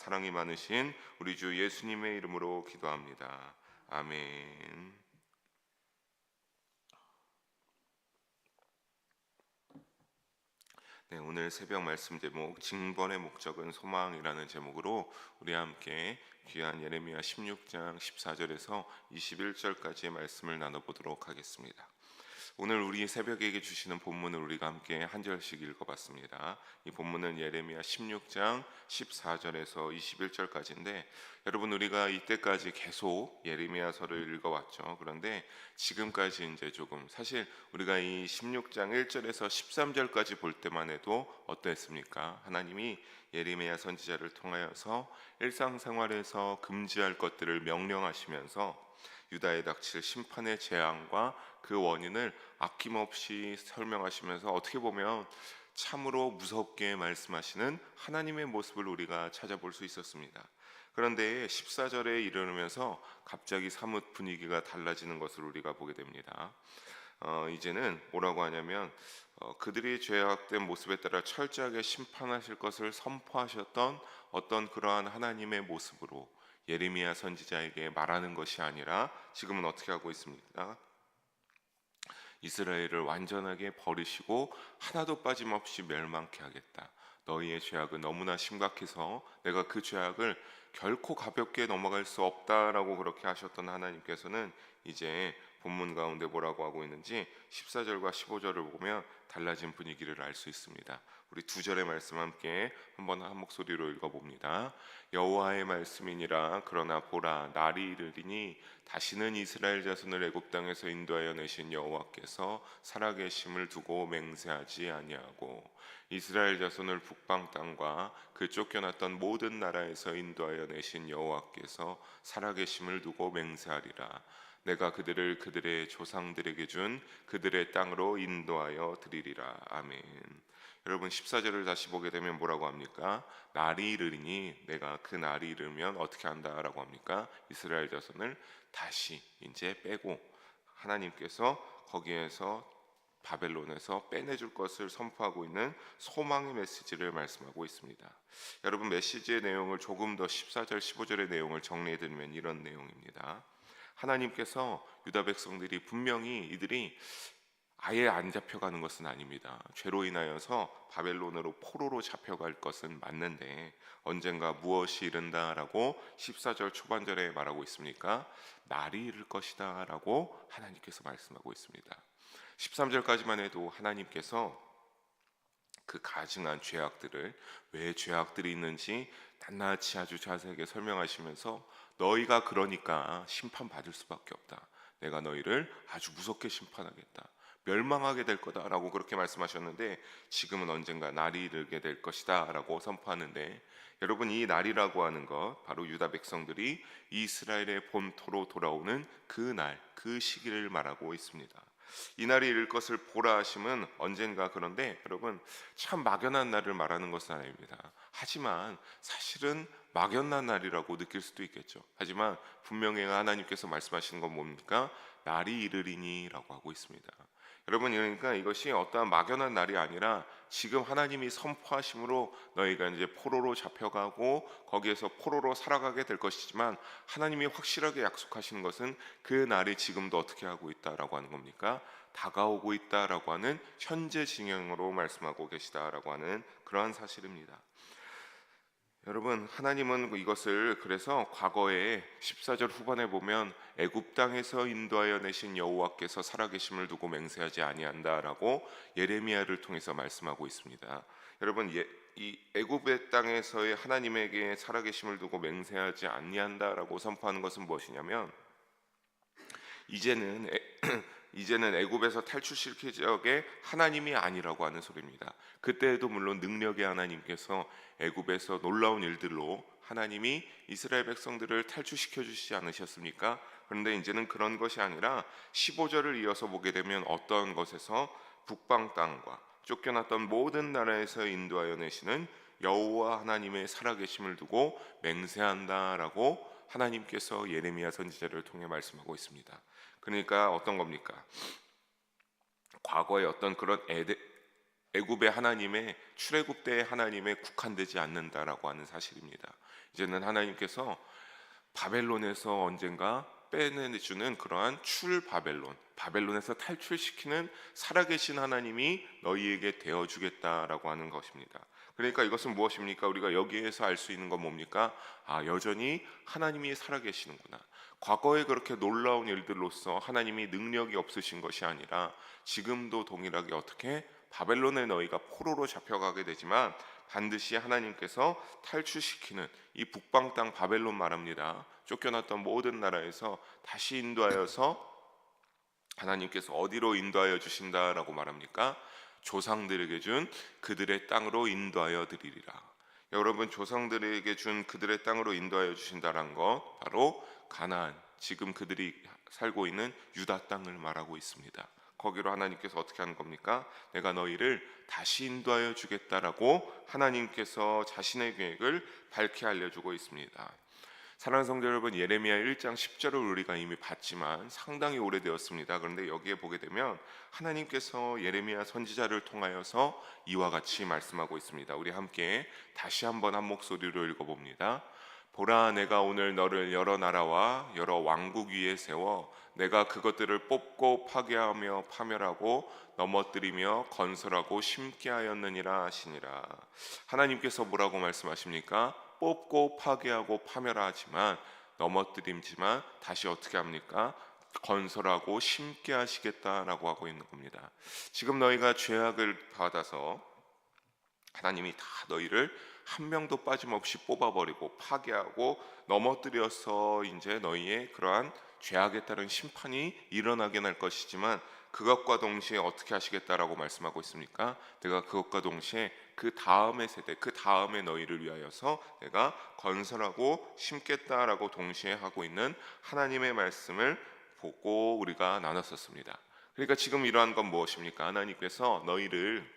사랑이 많으신 우리 주 예수님의 이름으로 기도합니다. 아멘. 네, 오늘 새벽 말씀 제목 징벌의 목적은 소망이라는 제목으로 우리 함께 귀한 예레미야 16장 14절에서 21절까지의 말씀을 나눠보도록 하겠습니다. 오늘 우리 새벽에게 주시는 본문을 우리가 함께 한 절씩 읽어봤습니다. 이 본문은 예레미야 16장 14절에서 21절까지인데, 여러분 우리가 이때까지 계속 예레미야서를 읽어왔죠. 그런데 지금까지 이제 조금 사실 우리가 이 16장 1절에서 13절까지 볼 때만 해도 어땠습니까? 하나님이 예레미야 선지자를 통하여서 일상생활에서 금지할 것들을 명령하시면서 유다에 닥칠 심판의 재앙과 그 원인을 아낌없이 설명하시면서 어떻게 보면 참으로 무섭게 말씀하시는 하나님의 모습을 우리가 찾아볼 수 있었습니다. 그런데 14절에 이르면서 갑자기 사뭇 분위기가 달라지는 것을 우리가 보게 됩니다. 이제는 뭐라고 하냐면 그들이 죄악된 모습에 따라 철저하게 심판하실 것을 선포하셨던 어떤 그러한 하나님의 모습으로 예레미야 선지자에게 말하는 것이 아니라 지금은 어떻게 하고 있습니까? 이스라엘을 완전하게 버리시고 하나도 빠짐없이 멸망케 하겠다. 너희의 죄악은 너무나 심각해서 내가 그 죄악을 결코 가볍게 넘어갈 수 없다라고 그렇게 하셨던 하나님께서는 이제 본문 가운데 뭐라고 하고 있는지 14절과 15절을 보면 달라진 분위기를 알 수 있습니다. 우리 두 절의 말씀 함께 한번 한 목소리로 읽어봅니다. 여호와의 말씀이니라. 그러나 보라, 날이 이르리니 다시는 이스라엘 자손을 애굽 땅에서 인도하여 내신 여호와께서 살아계심을 두고 맹세하지 아니하고 이스라엘 자손을 북방 땅과 그 쫓겨났던 모든 나라에서 인도하여 내신 여호와께서 살아계심을 두고 맹세하리라. 내가 그들을 그들의 조상들에게 준 그들의 땅으로 인도하여 드리리라. 아멘. 여러분 14절을 다시 보게 되면 뭐라고 합니까? 날이 이르리니, 내가 그 날이 이르면 어떻게 한다라고 합니까? 이스라엘 자손을 다시 이제 빼고 하나님께서 거기에서 바벨론에서 빼내줄 것을 선포하고 있는 소망의 메시지를 말씀하고 있습니다. 여러분 메시지의 내용을 조금 더 14절 15절의 내용을 정리해드리면 이런 내용입니다. 하나님께서 유다 백성들이 분명히 이들이 아예 안 잡혀가는 것은 아닙니다. 죄로 인하여서 바벨론으로 포로로 잡혀갈 것은 맞는데 언젠가 무엇이 이른다라고 14절 초반절에 말하고 있습니까? 날이 이를 것이다 라고 하나님께서 말씀하고 있습니다. 13절까지만 해도 하나님께서 그 가증한 죄악들을, 왜 죄악들이 있는지 낱낱이 아주 자세하게 설명하시면서 너희가 그러니까 심판받을 수밖에 없다. 내가 너희를 아주 무섭게 심판하겠다. 멸망하게 될 거다라고 그렇게 말씀하셨는데 지금은 언젠가 날이 이르게 될 것이다 라고 선포하는데, 여러분 이 날이라고 하는 것 바로 유다 백성들이 이스라엘의 본토로 돌아오는 그 날, 그 시기를 말하고 있습니다. 이 날이 이를 것을 보라 하심은 언젠가, 그런데 여러분 참 막연한 날을 말하는 것은 아닙니다. 하지만 사실은 막연한 날이라고 느낄 수도 있겠죠. 하지만 분명히 하나님께서 말씀하시는 건 뭡니까? 날이 이르리니 라고 하고 있습니다. 여러분 그러니까 이것이 어떠한 막연한 날이 아니라 지금 하나님이 선포하심으로 너희가 이제 포로로 잡혀가고 거기에서 포로로 살아가게 될 것이지만 하나님이 확실하게 약속하시는 것은 그 날이 지금도 어떻게 하고 있다라고 하는 겁니까? 다가오고 있다라고 하는 현재 진행으로 말씀하고 계시다라고 하는 그러한 사실입니다. 여러분 하나님은 이것을 그래서 과거에 14절 후반에 보면 애굽 땅에서 인도하여 내신 여호와께서 살아계심을 두고 맹세하지 아니한다라고 예레미야를 통해서 말씀하고 있습니다. 여러분 이 애굽의 땅에서의 하나님에게 살아계심을 두고 맹세하지 아니한다라고 선포하는 것은 무엇이냐면 이제는 이제는 애굽에서 탈출시킬 적에 하나님이 아니라고 하는 소리입니다. 그때에도 물론 능력의 하나님께서 애굽에서 놀라운 일들로 하나님이 이스라엘 백성들을 탈출시켜 주시지 않으셨습니까? 그런데 이제는 그런 것이 아니라 15절을 이어서 보게 되면 어떤 것에서 북방 땅과 쫓겨났던 모든 나라에서 인도하여 내시는 여호와 하나님의 살아계심을 두고 맹세한다라고 하나님께서 예레미야 선지자를 통해 말씀하고 있습니다. 그러니까 어떤 겁니까? 과거의 어떤 그런 애굽의 하나님의 출애굽 때의 하나님에 국한되지 않는다라고 하는 사실입니다. 이제는 하나님께서 바벨론에서 언젠가 빼내주는 그러한 바벨론, 바벨론에서 탈출시키는 살아계신 하나님이 너희에게 되어주겠다라고 하는 것입니다. 그러니까 이것은 무엇입니까? 우리가 여기에서 알 수 있는 건 뭡니까? 여전히 하나님이 살아계시는구나. 과거에 그렇게 놀라운 일들로서 하나님이 능력이 없으신 것이 아니라 지금도 동일하게 어떻게 바벨론에 너희가 포로로 잡혀가게 되지만 반드시 하나님께서 탈출시키는 이 북방 땅 바벨론 말합니다. 쫓겨났던 모든 나라에서 다시 인도하여서 하나님께서 어디로 인도하여 주신다라고 말합니까? 조상들에게 준 그들의 땅으로 인도하여 드리리라. 여러분, 조상들에게 준 그들의 땅으로 인도하여 주신다는 것 바로 가나안, 지금 그들이 살고 있는 유다 땅을 말하고 있습니다. 거기로 하나님께서 어떻게 하는 겁니까? 내가 너희를 다시 인도하여 주겠다라고 하나님께서 자신의 계획을 밝히 알려주고 있습니다. 사랑하는 성도 여러분, 예레미야 1장 10절을 우리가 이미 봤지만 상당히 오래되었습니다. 그런데 여기에 보게 되면 하나님께서 예레미야 선지자를 통하여서 이와 같이 말씀하고 있습니다. 우리 함께 다시 한번 한 목소리로 읽어봅니다. 보라, 내가 오늘 너를 여러 나라와 여러 왕국 위에 세워 내가 그것들을 뽑고 파괴하며 파멸하고 넘어뜨리며 건설하고 심게 하였느니라 하시니라. 하나님께서 뭐라고 말씀하십니까? 뽑고 파괴하고 파멸하지만 넘어뜨리지만 다시 어떻게 합니까? 건설하고 심게 하시겠다라고 하고 있는 겁니다. 지금 너희가 죄악을 받아서 하나님이 다 너희를 한 명도 빠짐없이 뽑아버리고 파괴하고 넘어뜨려서 이제 너희의 그러한 죄악에 따른 심판이 일어나게 할 것이지만 그것과 동시에 어떻게 하시겠다라고 말씀하고 있습니까? 내가 그것과 동시에 그 다음의 세대, 그 다음의 너희를 위하여서 내가 건설하고 심겠다라고 동시에 하고 있는 하나님의 말씀을 보고 우리가 나눴었습니다. 그러니까 지금 이러한 건 무엇입니까? 하나님께서 너희를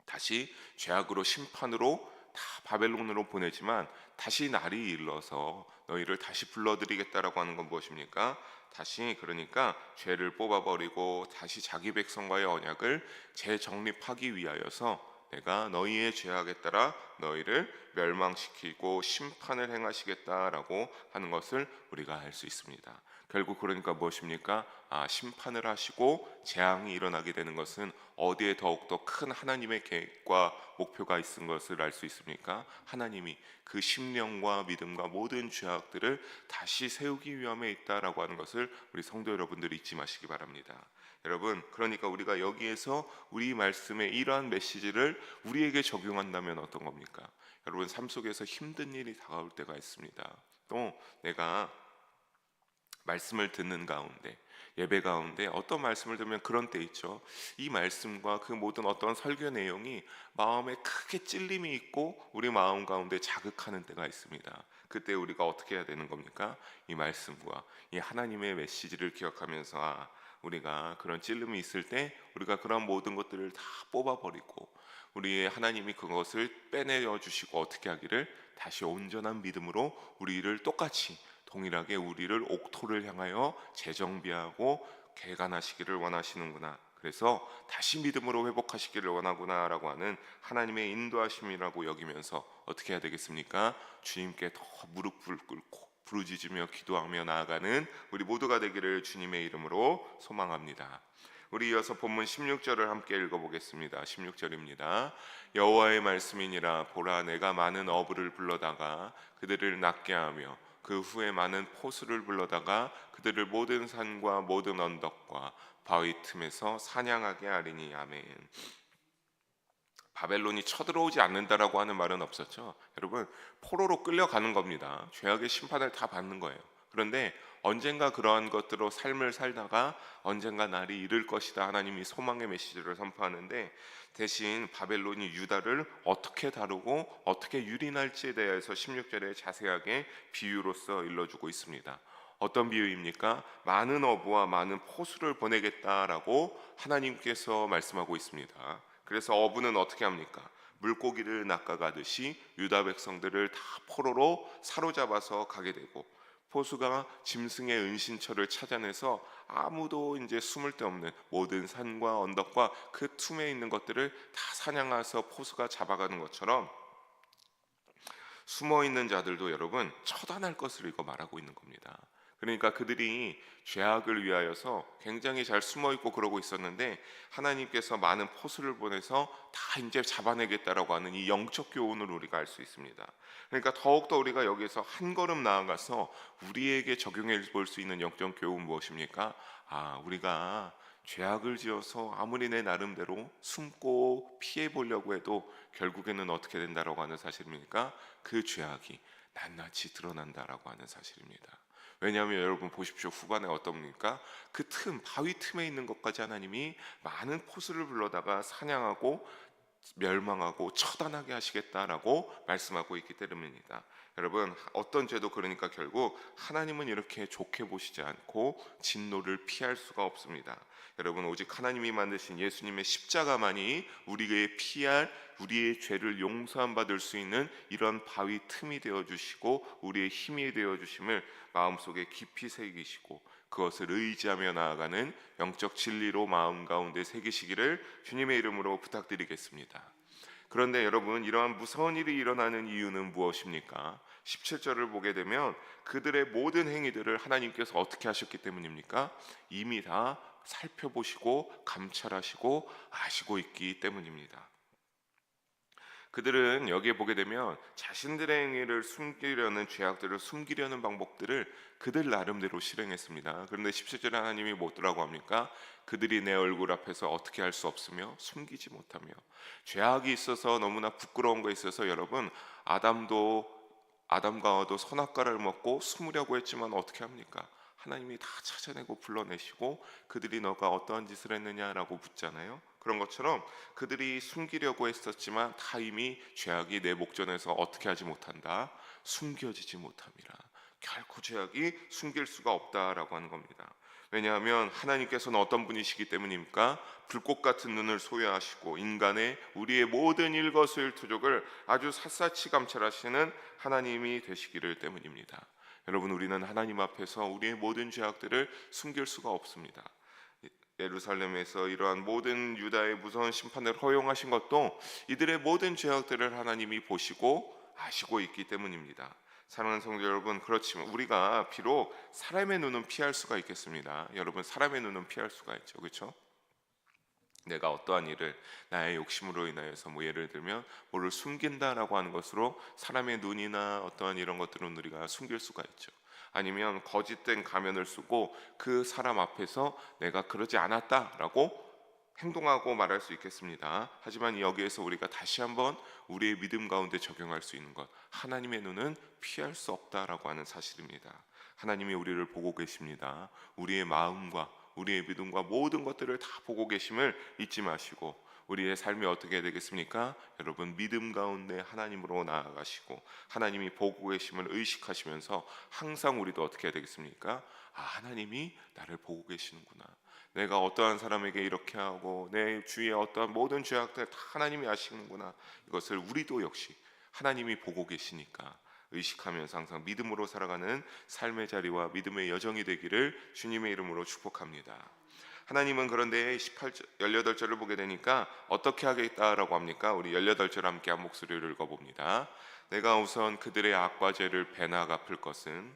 다시 죄악으로 심판으로 다 바벨론으로 보내지만 다시 날이 일러서 너희를 다시 불러들이겠다라고 하는 건 무엇입니까? 다시 그러니까 죄를 뽑아버리고 다시 자기 백성과의 언약을 재정립하기 위하여서 내가 너희의 죄악에 따라 너희를 멸망시키고 심판을 행하시겠다라고 하는 것을 우리가 알 수 있습니다. 결국 그러니까 무엇입니까? 심판을 하시고 재앙이 일어나게 되는 것은 어디에 더욱더 큰 하나님의 계획과 목표가 있는 것을 알 수 있습니까? 하나님이 그 심령과 믿음과 모든 죄악들을 다시 세우기 위함에 있다라고 하는 것을 우리 성도 여러분들이 잊지 마시기 바랍니다. 여러분, 그러니까 우리가 여기에서 우리 말씀의 이러한 메시지를 우리에게 적용한다면 어떤 겁니까? 여러분, 삶 속에서 힘든 일이 다가올 때가 있습니다. 또 내가 말씀을 듣는 가운데, 예배 가운데 어떤 말씀을 들으면 그런 때 있죠. 이 말씀과 그 모든 어떤 설교 내용이 마음에 크게 찔림이 있고 우리 마음 가운데 자극하는 때가 있습니다. 그때 우리가 어떻게 해야 되는 겁니까? 이 말씀과 이 하나님의 메시지를 기억하면서 우리가 그런 찔림이 있을 때 우리가 그런 모든 것들을 다 뽑아버리고 우리의 하나님이 그것을 빼내어 주시고 어떻게 하기를 다시 온전한 믿음으로 우리를 똑같이 동일하게 우리를 옥토를 향하여 재정비하고 개간하시기를 원하시는구나. 그래서 다시 믿음으로 회복하시기를 원하구나라고 하는 하나님의 인도하심이라고 여기면서 어떻게 해야 되겠습니까? 주님께 더 무릎을 꿇고 부르짖으며 기도하며 나아가는 우리 모두가 되기를 주님의 이름으로 소망합니다. 우리 이어서 본문 16절을 함께 읽어보겠습니다. 16절입니다. 여호와의 말씀이니라. 보라, 내가 많은 어부를 불러다가 그들을 낫게 하며 그 후에 많은 포수를 불러다가 그들을 모든 산과 모든 언덕과 바위 틈에서 사냥하게 하리니. 아멘. 바벨론이 쳐들어오지 않는다라고 하는 말은 없었죠. 여러분, 포로로 끌려가는 겁니다. 죄악의 심판을 다 받는 거예요. 그런데 언젠가 그러한 것들로 삶을 살다가 언젠가 날이 이를 것이다, 하나님이 소망의 메시지를 선포하는데, 대신 바벨론이 유다를 어떻게 다루고 어떻게 유린할지에 대해서 16절에 자세하게 비유로서 일러주고 있습니다. 어떤 비유입니까? 많은 어부와 많은 포수를 보내겠다라고 하나님께서 말씀하고 있습니다. 그래서 어부는 어떻게 합니까? 물고기를 낚아가듯이 유다 백성들을 다 포로로 사로잡아서 가게 되고, 포수가 짐승의 은신처를 찾아내서 아무도 이제 숨을 데 없는 모든 산과 언덕과 그 틈에 있는 것들을 다 사냥해서 포수가 잡아가는 것처럼 숨어 있는 자들도 여러분 처단할 것을 이거 말하고 있는 겁니다. 그러니까 그들이 죄악을 위하여서 굉장히 잘 숨어 있고 그러고 있었는데 하나님께서 많은 포수를 보내서 다 이제 잡아내겠다라고 하는 이 영적 교훈을 우리가 알 수 있습니다. 그러니까 더욱더 우리가 여기서 한 걸음 나아가서 우리에게 적용해 볼 수 있는 영적 교훈 무엇입니까? 우리가 죄악을 지어서 아무리 내 나름대로 숨고 피해 보려고 해도 결국에는 어떻게 된다라고 하는 사실입니까? 그 죄악이 낱낱이 드러난다라고 하는 사실입니다. 왜냐하면 여러분 보십시오. 후반에 어떻습니까? 그 바위 틈에 있는 것까지 하나님이 많은 포수를 불러다가 사냥하고 멸망하고 처단하게 하시겠다라고 말씀하고 있기 때문입니다. 여러분 어떤 죄도 그러니까 결국 하나님은 이렇게 좋게 보시지 않고 진노를 피할 수가 없습니다. 여러분 오직 하나님이 만드신 예수님의 십자가만이 우리의 피할 우리의 죄를 용서함 받을 수 있는 이런 바위 틈이 되어 주시고 우리의 힘이 되어 주심을 마음속에 깊이 새기시고 그것을 의지하며 나아가는 영적 진리로 마음 가운데 새기시기를 주님의 이름으로 부탁드리겠습니다. 그런데 여러분 이러한 무서운 일이 일어나는 이유는 무엇입니까? 17절을 보게 되면 그들의 모든 행위들을 하나님께서 어떻게 하셨기 때문입니까? 이미 다 살펴보시고 감찰하시고 아시고 있기 때문입니다. 그들은 여기에 보게 되면 자신들의 행위를 숨기려는 죄악들을 숨기려는 방법들을 그들 나름대로 실행했습니다. 그런데 17절에 하나님이 뭐라고 합니까? 그들이 내 얼굴 앞에서 어떻게 할 수 없으며 숨기지 못하며 죄악이 있어서 너무나 부끄러운 거에 있어서 여러분 아담과 하와도 선악과를 먹고 숨으려고 했지만 어떻게 합니까? 하나님이 다 찾아내고 불러내시고 그들이 너가 어떠한 짓을 했느냐라고 묻잖아요. 그런 것처럼 그들이 숨기려고 했었지만 다 이미 죄악이 내 목전에서 어떻게 하지 못한다? 숨겨지지 못함이라. 결코 죄악이 숨길 수가 없다라고 하는 겁니다. 왜냐하면 하나님께서는 어떤 분이시기 때문입니까? 불꽃 같은 눈을 소유하시고 인간의 우리의 모든 일거수일투족을 아주 샅샅이 감찰하시는 하나님이 되시기를 때문입니다. 여러분 우리는 하나님 앞에서 우리의 모든 죄악들을 숨길 수가 없습니다. 예루살렘에서 이러한 모든 유다의 무서운 심판을 허용하신 것도 이들의 모든 죄악들을 하나님이 보시고 아시고 있기 때문입니다. 사랑하는 성도 여러분, 그렇지만 우리가 비록 사람의 눈은 피할 수가 있겠습니다. 여러분 사람의 눈은 피할 수가 있죠, 그렇죠? 내가 어떠한 일을 나의 욕심으로 인하여서 예를 들면 뭐를 숨긴다라고 하는 것으로 사람의 눈이나 어떠한 이런 것들은 우리가 숨길 수가 있죠. 아니면 거짓된 가면을 쓰고 그 사람 앞에서 내가 그러지 않았다라고 행동하고 말할 수 있겠습니다. 하지만 여기에서 우리가 다시 한번 우리의 믿음 가운데 적용할 수 있는 것, 하나님의 눈은 피할 수 없다라고 하는 사실입니다. 하나님이 우리를 보고 계십니다. 우리의 마음과 우리의 믿음과 모든 것들을 다 보고 계심을 잊지 마시고 우리의 삶이 어떻게 되겠습니까? 여러분 믿음 가운데 하나님으로 나아가시고 하나님이 보고 계심을 의식하시면서 항상 우리도 어떻게 해야 되겠습니까? 하나님이 나를 보고 계시는구나. 내가 어떠한 사람에게 이렇게 하고 내 주위에 어떠한 모든 죄악들 다 하나님이 아시는구나. 이것을 우리도 역시 하나님이 보고 계시니까 의식하면서 항상 믿음으로 살아가는 삶의 자리와 믿음의 여정이 되기를 주님의 이름으로 축복합니다. 하나님은 그런데 18절을 보게 되니까 어떻게 하겠다라고 합니까? 우리 18절 함께 한 목소리를 읽어봅니다. 내가 우선 그들의 악과 죄를 배나 갚을 것은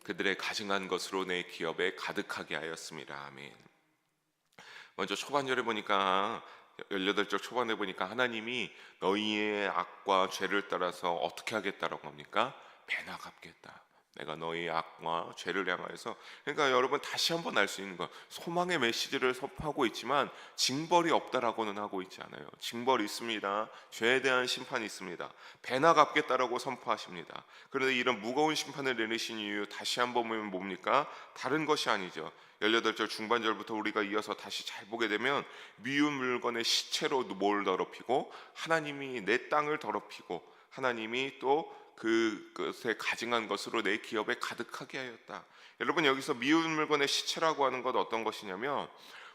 그들의 가증한 것으로 내 기업에 가득하게 하였습니다. 아멘. 먼저 초반절에 보니까 18절 초반에 보니까 하나님이 너희의 악과 죄를 따라서 어떻게 하겠다라고 합니까? 배나 갚겠다. 내가 너희의 악과 죄를 향하여서. 그러니까 여러분 다시 한번 알 수 있는 건 소망의 메시지를 선포하고 있지만 징벌이 없다라고는 하고 있지 않아요. 징벌이 있습니다. 죄에 대한 심판이 있습니다. 배나 갚겠다라고 선포하십니다. 그런데 이런 무거운 심판을 내리신 이유 다시 한번 보면 뭡니까? 다른 것이 아니죠. 18절 중반절부터 우리가 이어서 다시 잘 보게 되면 미운 물건의 시체로 뭘 더럽히고 하나님이 내 땅을 더럽히고 하나님이 또 그것에 가증한 것으로 내 기업에 가득하게 하였다. 여러분 여기서 미운 물건의 시체라고 하는 것 어떤 것이냐면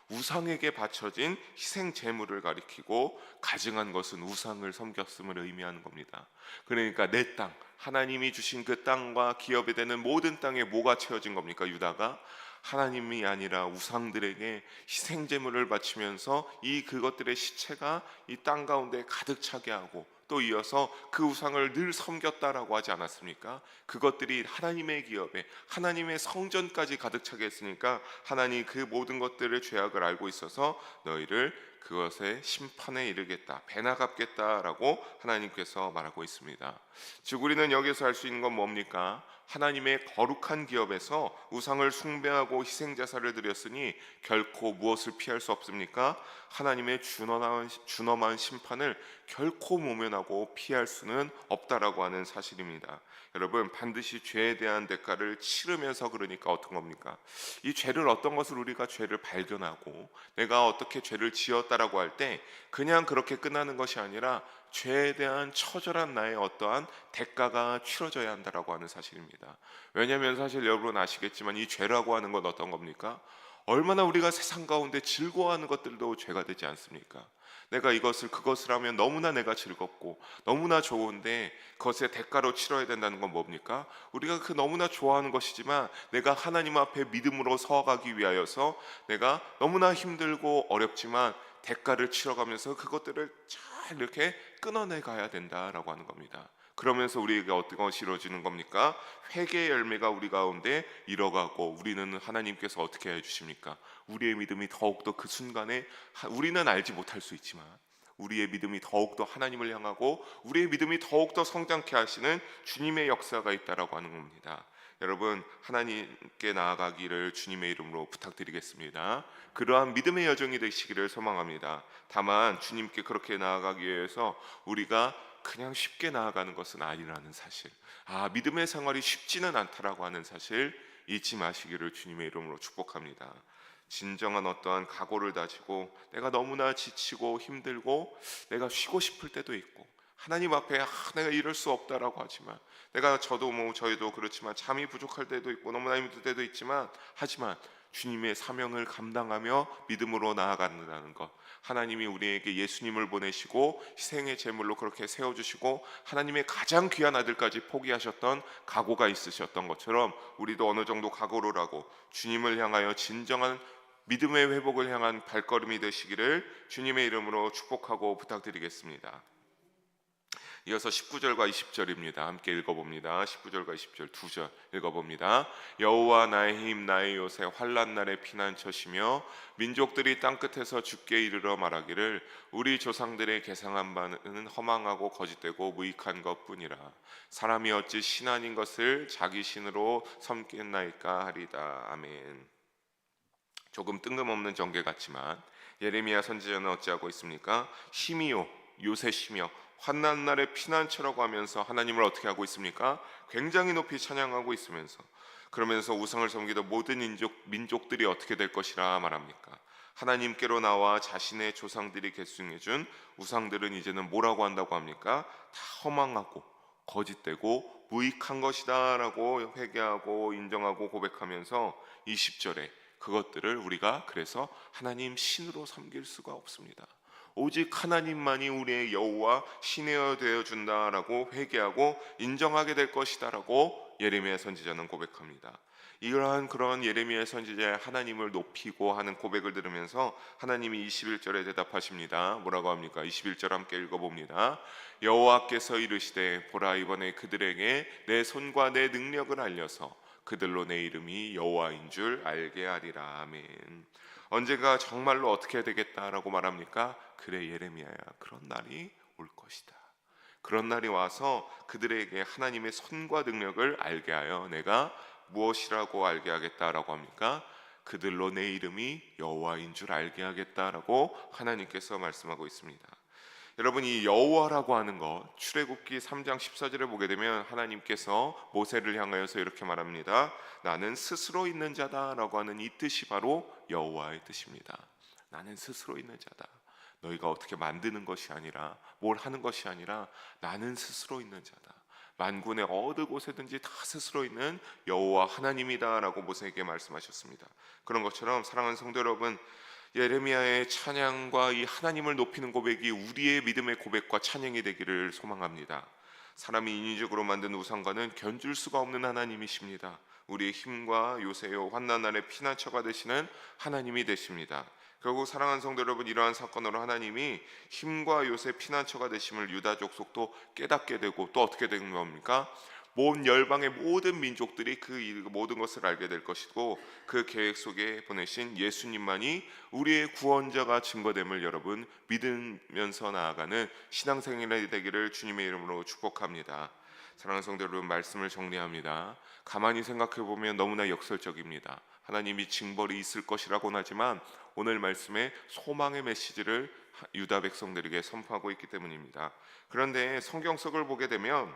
우상에게 바쳐진 희생 제물을 가리키고 가증한 것은 우상을 섬겼음을 의미하는 겁니다. 그러니까 내 땅, 하나님이 주신 그 땅과 기업에 되는 모든 땅에 뭐가 채워진 겁니까? 유다가 하나님이 아니라 우상들에게 희생 제물을 바치면서 그것들의 시체가 이 땅 가운데 가득 차게 하고, 또 이어서 그 우상을 늘 섬겼다라고 하지 않았습니까? 그것들이 하나님의 기업에, 하나님의 성전까지 가득 차게 했으니까 하나님 그 모든 것들의 죄악을 알고 있어서 너희를 그것의 심판에 이르겠다, 배나 갚겠다라고 하나님께서 말하고 있습니다. 즉 우리는 여기서 할 수 있는 건 뭡니까? 하나님의 거룩한 기업에서 우상을 숭배하고 희생제사를 드렸으니 결코 무엇을 피할 수 없습니까? 하나님의 준엄한 심판을 결코 모면하고 피할 수는 없다라고 하는 사실입니다. 여러분, 반드시 죄에 대한 대가를 치르면서, 그러니까 어떤 겁니까? 이 죄를, 어떤 것을 우리가 죄를 발견하고 내가 어떻게 죄를 지었다라고 할 때 그냥 그렇게 끝나는 것이 아니라 죄에 대한 처절한 나의 어떠한 대가가 치러져야 한다라고 하는 사실입니다. 왜냐하면 사실 여러분 아시겠지만 이 죄라고 하는 건 어떤 겁니까? 얼마나 우리가 세상 가운데 즐거워하는 것들도 죄가 되지 않습니까? 내가 그것을 하면 너무나 내가 즐겁고 너무나 좋은데 그것의 대가로 치러야 된다는 건 뭡니까? 우리가 그 너무나 좋아하는 것이지만 내가 하나님 앞에 믿음으로 서가기 위하여서 내가 너무나 힘들고 어렵지만 대가를 치러가면서 그것들을 잘 이렇게 끊어내 가야 된다라고 하는 겁니다. 그러면서 우리에게 어떤 것이 이루어지는 겁니까? 회개의 열매가 우리 가운데 일어가고, 우리는 하나님께서 어떻게 해주십니까? 우리의 믿음이 더욱더 그 순간에, 우리는 알지 못할 수 있지만 우리의 믿음이 더욱더 하나님을 향하고 우리의 믿음이 더욱더 성장케 하시는 주님의 역사가 있다라고 하는 겁니다. 여러분, 하나님께 나아가기를 주님의 이름으로 부탁드리겠습니다. 그러한 믿음의 여정이 되시기를 소망합니다. 다만 주님께 그렇게 나아가기 위해서 우리가 그냥 쉽게 나아가는 것은 아니라는 사실, 믿음의 생활이 쉽지는 않다라고 하는 사실 잊지 마시기를 주님의 이름으로 축복합니다. 진정한 어떠한 각오를 다지고, 내가 너무나 지치고 힘들고 내가 쉬고 싶을 때도 있고, 하나님 앞에 내가 이럴 수 없다라고 하지만, 저희도 그렇지만 잠이 부족할 때도 있고 너무나 힘들 때도 있지만, 하지만 주님의 사명을 감당하며 믿음으로 나아간다는 것, 하나님이 우리에게 예수님을 보내시고 희생의 제물로 그렇게 세워주시고 하나님의 가장 귀한 아들까지 포기하셨던 각오가 있으셨던 것처럼 우리도 어느 정도 각오를 하고 주님을 향하여 진정한 믿음의 회복을 향한 발걸음이 되시기를 주님의 이름으로 축복하고 부탁드리겠습니다. 이어서 19절과 20절입니다. 함께 읽어봅니다. 19절과 20절 두 절 읽어봅니다. 여호와 나의 힘 나의 요새 환난 날의 피난처시며 민족들이 땅끝에서 주께 이르러 말하기를 우리 조상들의 계상한 바는 허망하고 거짓되고 무익한 것뿐이라. 사람이 어찌 신 아닌 것을 자기 신으로 섬겠나이까 하리다. 아멘. 조금 뜬금없는 전개 같지만 예레미야 선지자는 어찌하고 있습니까? 힘이요 요새시며 환난 날의 피난처라고 하면서 하나님을 어떻게 하고 있습니까? 굉장히 높이 찬양하고 있으면서, 그러면서 우상을 섬기던 모든 민족들이 어떻게 될 것이라 말합니까? 하나님께로 나와 자신의 조상들이 계승해준 우상들은 이제는 뭐라고 한다고 합니까? 다 허망하고 거짓되고 무익한 것이다 라고 회개하고 인정하고 고백하면서 20절에 그것들을 우리가 그래서 하나님 신으로 섬길 수가 없습니다. 오직 하나님만이 우리의 여호와 신이여 되어 준다라고 회개하고 인정하게 될 것이다라고 예레미야 선지자는 고백합니다. 이러한 그런 예레미야 선지자의 하나님을 높이고 하는 고백을 들으면서 하나님이 21절에 대답하십니다. 뭐라고 합니까? 21절 함께 읽어봅니다. 여호와께서 이르시되 보라, 이번에 그들에게 내 손과 내 능력을 알려서 그들로 내 이름이 여호와인 줄 알게 하리라. 아멘. 언제가 정말로 어떻게 되겠다라고 말합니까? 그래 예레미야야, 그런 날이 올 것이다. 그런 날이 와서 그들에게 하나님의 손과 능력을 알게 하여 내가 무엇이라고 알게 하겠다라고 합니까? 그들로 내 이름이 여호와인 줄 알게 하겠다라고 하나님께서 말씀하고 있습니다. 여러분, 이 여호와라고 하는 것, 출애굽기 3장 14절에 보게 되면 하나님께서 모세를 향하여서 이렇게 말합니다. 나는 스스로 있는 자다라고 하는 이 뜻이 바로 여호와의 뜻입니다. 나는 스스로 있는 자다. 너희가 어떻게 만드는 것이 아니라, 뭘 하는 것이 아니라 나는 스스로 있는 자다. 만군의 어느 곳에든지 다 스스로 있는 여호와 하나님이다라고 모세에게 말씀하셨습니다. 그런 것처럼 사랑하는 성도 여러분, 예레미야의 찬양과 이 하나님을 높이는 고백이 우리의 믿음의 고백과 찬양이 되기를 소망합니다. 사람이 인위적으로 만든 우상과는 견줄 수가 없는 하나님이십니다. 우리의 힘과 요새요 환난 날의 피난처가 되시는 하나님이 되십니다. 결국 사랑하는 성도 여러분, 이러한 사건으로 하나님이 힘과 요새 피난처가 되심을 유다 족속도 깨닫게 되고, 또 어떻게 된 겁니까? 온 열방의 모든 민족들이 그 모든 것을 알게 될 것이고, 그 계획 속에 보내신 예수님만이 우리의 구원자가 증거됨을 여러분 믿으면서 나아가는 신앙생활이 되기를 주님의 이름으로 축복합니다. 사랑하는 성도 여러분, 말씀을 정리합니다. 가만히 생각해 보면 너무나 역설적입니다. 하나님이 징벌이 있을 것이라고는 하지만 오늘 말씀에 소망의 메시지를 유다 백성들에게 선포하고 있기 때문입니다. 그런데 성경 속을 보게 되면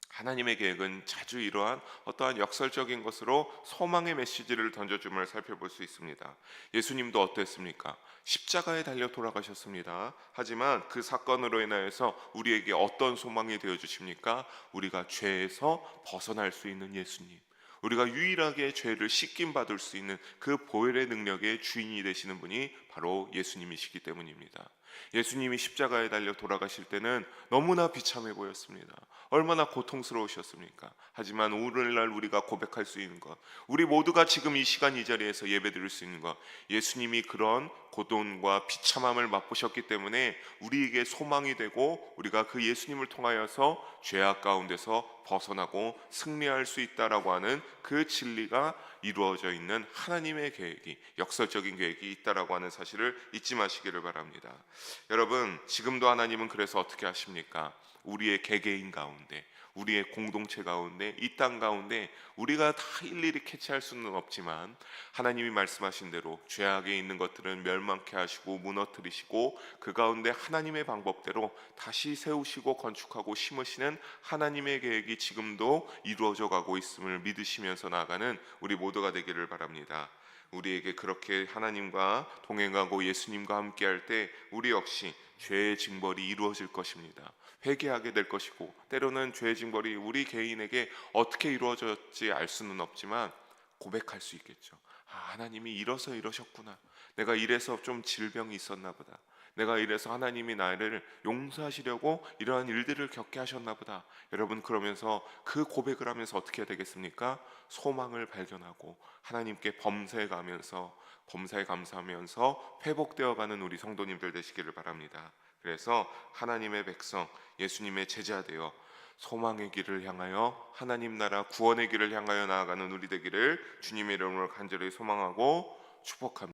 하나님의 계획은 자주 이러한 어떠한 역설적인 것으로 소망의 메시지를 던져줌을 살펴볼 수 있습니다. 예수님도 어땠습니까? 십자가에 달려 돌아가셨습니다. 하지만 그 사건으로 인하여서 우리에게 어떤 소망이 되어 주십니까? 우리가 죄에서 벗어날 수 있는 예수님, 우리가 유일하게 죄를 씻김 받을 수 있는 그 보혈의 능력의 주인이 되시는 분이 바로 예수님이시기 때문입니다. 예수님이 십자가에 달려 돌아가실 때는 너무나 비참해 보였습니다. 얼마나 고통스러우셨습니까? 하지만 오늘날 우리가 고백할 수 있는 것, 우리 모두가 지금 이 시간 이 자리에서 예배드릴 수 있는 것, 예수님이 그런 고통과 비참함을 맛보셨기 때문에 우리에게 소망이 되고, 우리가 그 예수님을 통하여서 죄악 가운데서 벗어나고 승리할 수 있다라고 하는 그 진리가 이루어져 있는 하나님의 계획이, 역설적인 계획이 있다라고 하는 사실을 잊지 마시기를 바랍니다. 여러분, 지금도 하나님은 그래서 어떻게 하십니까? 우리의 개개인 가운데, 우리의 공동체 가운데, 이 땅 가운데 우리가 다 일일이 캐치할 수는 없지만 하나님이 말씀하신 대로 죄악에 있는 것들은 멸망케 하시고 무너뜨리시고, 그 가운데 하나님의 방법대로 다시 세우시고 건축하고 심으시는 하나님의 계획이 지금도 이루어져 가고 있음을 믿으시면서 나아가는 우리 모두가 되기를 바랍니다. 우리에게 그렇게 하나님과 동행하고 예수님과 함께할 때 우리 역시 죄의 징벌이 이루어질 것입니다. 회개하게 될 것이고, 때로는 죄의 징벌이 우리 개인에게 어떻게 이루어졌지 알 수는 없지만 고백할 수 있겠죠. 하나님이 이러서 이러셨구나. 내가 이래서 좀 질병이 있었나 보다. 내가 이래서 하나님이 나를 용서하시려고 이러한 일들을 겪게 하셨나 보다. 여러분, 그러면서 그 고백을 하면서 어떻게 해야 되겠습니까? 소망을 발견하고 하나님께 범사에 감사하면서 회복되어가는 우리 성도님들 되시기를 바랍니다. 그래서 하나님의 백성, 예수님의 제자 되어 소망의 길을 향하여, 하나님 나라 구원의 길을 향하여 나아가는 우리 되기를 주님의 이름으로 간절히 소망하고 축복합니다.